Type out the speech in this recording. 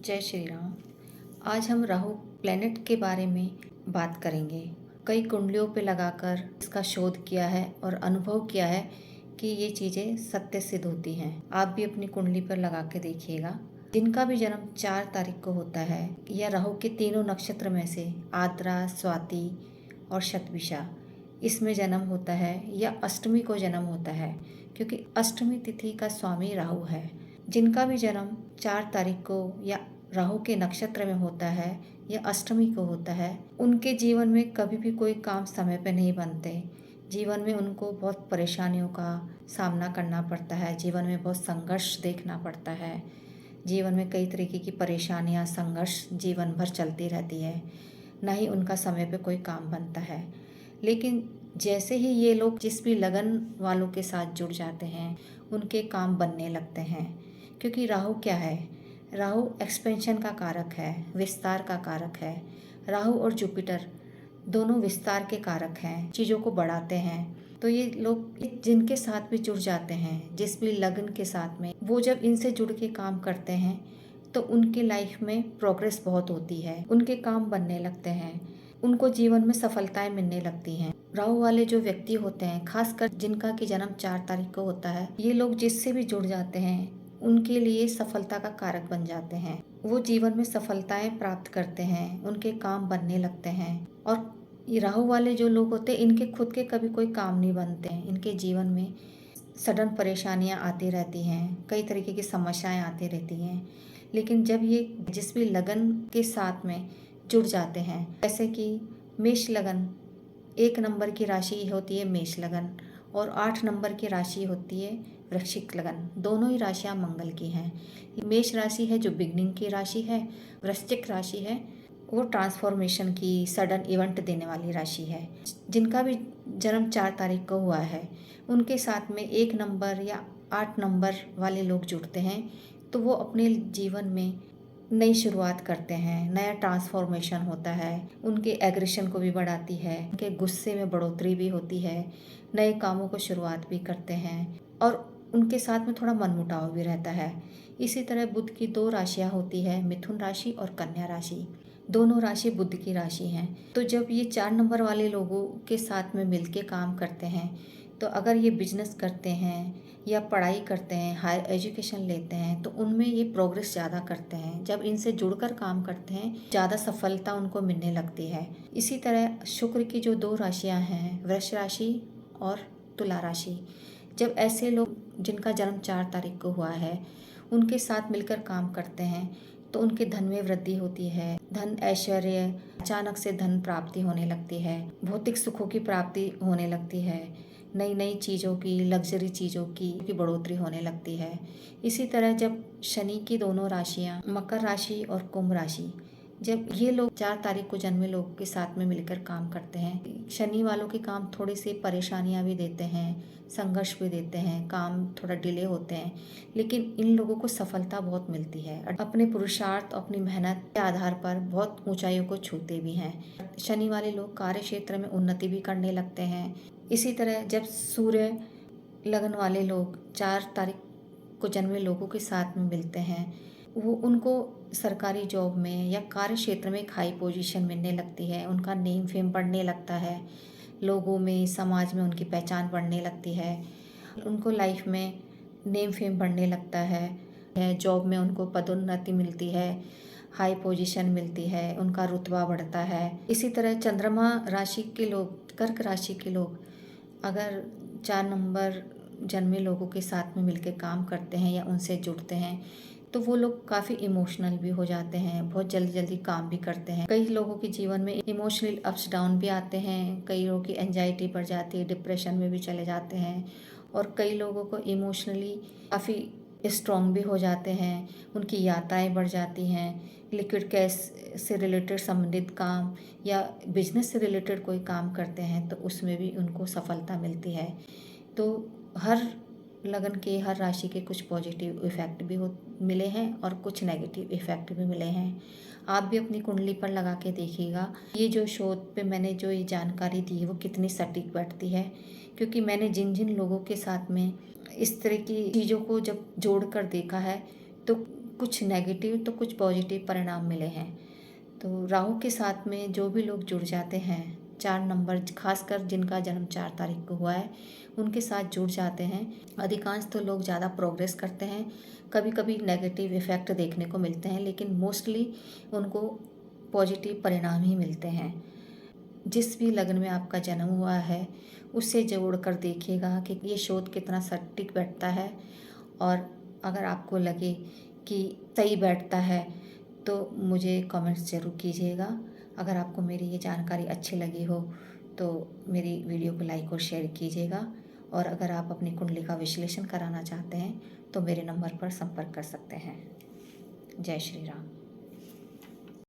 जय श्री राम। आज हम राहु प्लेनेट के बारे में बात करेंगे। कई कुंडलियों पे लगाकर इसका शोध किया है और अनुभव किया है कि ये चीज़ें सत्य सिद्ध होती हैं। आप भी अपनी कुंडली पर लगा के देखिएगा। जिनका भी जन्म 4 तारीख को होता है या राहु के तीनों नक्षत्र में से आद्रा, स्वाति और शतभिषा इसमें जन्म होता है या अष्टमी को जन्म होता है, क्योंकि अष्टमी तिथि का स्वामी राहु है। जिनका भी जन्म 4 तारीख को या राहु के नक्षत्र में होता है या अष्टमी को होता है, उनके जीवन में कभी भी कोई काम समय पे नहीं बनते। जीवन में उनको बहुत परेशानियों का सामना करना पड़ता है, जीवन में बहुत संघर्ष देखना पड़ता है। जीवन में कई तरीके की परेशानियां, संघर्ष जीवन भर चलती रहती है, ना ही उनका समय पे कोई काम बनता है। लेकिन जैसे ही ये लोग जिस भी लगन वालों के साथ जुड़ जाते हैं, उनके काम बनने लगते हैं। क्योंकि राहु क्या है? राहु एक्सपेंशन का कारक है, विस्तार का कारक है। राहु और जुपिटर दोनों विस्तार के कारक हैं, चीज़ों को बढ़ाते हैं। तो ये लोग जिनके साथ भी जुड़ जाते हैं, जिस भी लगन के साथ में, वो जब इनसे जुड़ के काम करते हैं तो उनके लाइफ में प्रोग्रेस बहुत होती है, उनके काम बनने लगते हैं, उनको जीवन में सफलताएं मिलने लगती हैं। राहु वाले जो व्यक्ति होते हैं, खासकर जिनका कि जन्म 4 तारीख को होता है, ये लोग जिससे भी जुड़ जाते हैं उनके लिए सफलता का कारक बन जाते हैं। वो जीवन में सफलताएं प्राप्त करते हैं, उनके काम बनने लगते हैं। और ये राहु वाले जो लोग होते हैं, इनके खुद के कभी कोई काम नहीं बनते हैं। इनके जीवन में सडन परेशानियां आती रहती हैं, कई तरीके की समस्याएं आती रहती हैं। लेकिन जब ये जिस भी लगन के साथ में जुड़ जाते हैं, जैसे कि मेष लगन 1 नंबर की राशि होती है मेष लगन, और 8 नंबर की राशि होती है वृश्चिक लगन। दोनों ही राशियां मंगल की हैं। मेष राशि है जो बिगनिंग की राशि है, वृश्चिक राशि है वो ट्रांसफॉर्मेशन की, सडन इवेंट देने वाली राशि है। जिनका भी जन्म 4 तारीख को हुआ है, उनके साथ में 1 नंबर या 8 नंबर वाले लोग जुड़ते हैं तो वो अपने जीवन में नई शुरुआत करते हैं, नया ट्रांसफॉर्मेशन होता है। उनके एग्रेशन को भी बढ़ाती है, उनके गुस्से में बढ़ोतरी भी होती है, नए कामों को शुरुआत भी करते हैं और उनके साथ में थोड़ा मनमुटाव भी रहता है। इसी तरह बुध की 2 राशियां होती है, मिथुन राशि और कन्या राशि। दोनों राशि बुध की राशि हैं। तो जब ये 4 नंबर वाले लोगों के साथ में मिलके काम करते हैं, तो अगर ये बिजनेस करते हैं या पढ़ाई करते हैं, हायर एजुकेशन लेते हैं, तो उनमें ये प्रोग्रेस ज़्यादा करते हैं। जब इनसे जुड़कर काम करते हैं, ज़्यादा सफलता उनको मिलने लगती है। इसी तरह शुक्र की जो 2 राशियां हैं, वृष राशि और तुला राशि, जब ऐसे लोग जिनका जन्म 4 तारीख को हुआ है, उनके साथ मिलकर काम करते हैं तो उनके धन में वृद्धि होती है। धन, ऐश्वर्य, अचानक से धन प्राप्ति होने लगती है, भौतिक सुखों की प्राप्ति होने लगती है, नई नई चीज़ों की, लग्जरी चीज़ों की बढ़ोतरी होने लगती है। इसी तरह जब शनि की दोनों राशियाँ मकर राशि और कुंभ राशि, जब ये लोग 4 तारीख को जन्मे लोगों के साथ में मिलकर काम करते हैं, शनि वालों के काम थोड़ी सी परेशानियां भी देते हैं, संघर्ष भी देते हैं, काम थोड़ा डिले होते हैं, लेकिन इन लोगों को सफलता बहुत मिलती है। अपने पुरुषार्थ, अपनी मेहनत के आधार पर बहुत ऊंचाइयों को छूते भी हैं। शनि वाले लोग कार्य क्षेत्र में उन्नति भी करने लगते हैं। इसी तरह जब सूर्य लगन वाले लोग 4 तारीख को जन्मे लोगों के साथ में मिलते हैं, वो उनको सरकारी जॉब में या कार्य क्षेत्र में एक हाई पोजीशन मिलने लगती है, उनका नेम फेम बढ़ने लगता है, लोगों में, समाज में उनकी पहचान बढ़ने लगती है, उनको लाइफ में नेम फेम बढ़ने लगता है, जॉब में उनको पदोन्नति मिलती है, हाई पोजीशन मिलती है, उनका रुतबा बढ़ता है। इसी तरह चंद्रमा राशि के लोग, कर्क राशि के लोग अगर 4 नंबर जन्मे लोगों के साथ में मिलकर काम करते हैं या उनसे जुड़ते हैं, तो वो लोग काफ़ी इमोशनल भी हो जाते हैं, बहुत जल्दी जल्दी काम भी करते हैं। कई लोगों के जीवन में इमोशनल अप्स डाउन भी आते हैं, कई लोगों की एंजाइटी बढ़ जाती है, डिप्रेशन में भी चले जाते हैं, और कई लोगों को इमोशनली काफ़ी स्ट्रॉन्ग भी हो जाते हैं, उनकी यात्राएं बढ़ जाती हैं। लिक्विड कैश से रिलेटेड संबंधित काम या बिजनेस से रिलेटेड कोई काम करते हैं तो उसमें भी उनको सफलता मिलती है। तो हर लगन के, हर राशि के कुछ पॉजिटिव इफ़ेक्ट भी मिले हैं और कुछ नेगेटिव इफ़ेक्ट भी मिले हैं। आप भी अपनी कुंडली पर लगा के देखिएगा ये जो शोध पे मैंने जो ये जानकारी दी है वो कितनी सटीक बैठती है, क्योंकि मैंने जिन जिन लोगों के साथ में इस तरह की चीज़ों को जब जोड़ कर देखा है तो कुछ नेगेटिव तो कुछ पॉजिटिव परिणाम मिले हैं। तो राहु के साथ में जो भी लोग जुड़ जाते हैं, 4 नंबर खासकर जिनका जन्म 4 तारीख को हुआ है, उनके साथ जुड़ जाते हैं, अधिकांश तो लोग ज़्यादा प्रोग्रेस करते हैं। कभी कभी नेगेटिव इफ़ेक्ट देखने को मिलते हैं, लेकिन मोस्टली उनको पॉजिटिव परिणाम ही मिलते हैं। जिस भी लग्न में आपका जन्म हुआ है उससे जोड़ कर देखिएगा कि ये शोध कितना सटीक बैठता है, और अगर आपको लगे कि सही बैठता है तो मुझे कमेंट्स ज़रूर कीजिएगा। अगर आपको मेरी ये जानकारी अच्छी लगी हो तो मेरी वीडियो को लाइक और शेयर कीजिएगा, और अगर आप अपनी कुंडली का विश्लेषण कराना चाहते हैं तो मेरे नंबर पर संपर्क कर सकते हैं। जय श्री राम।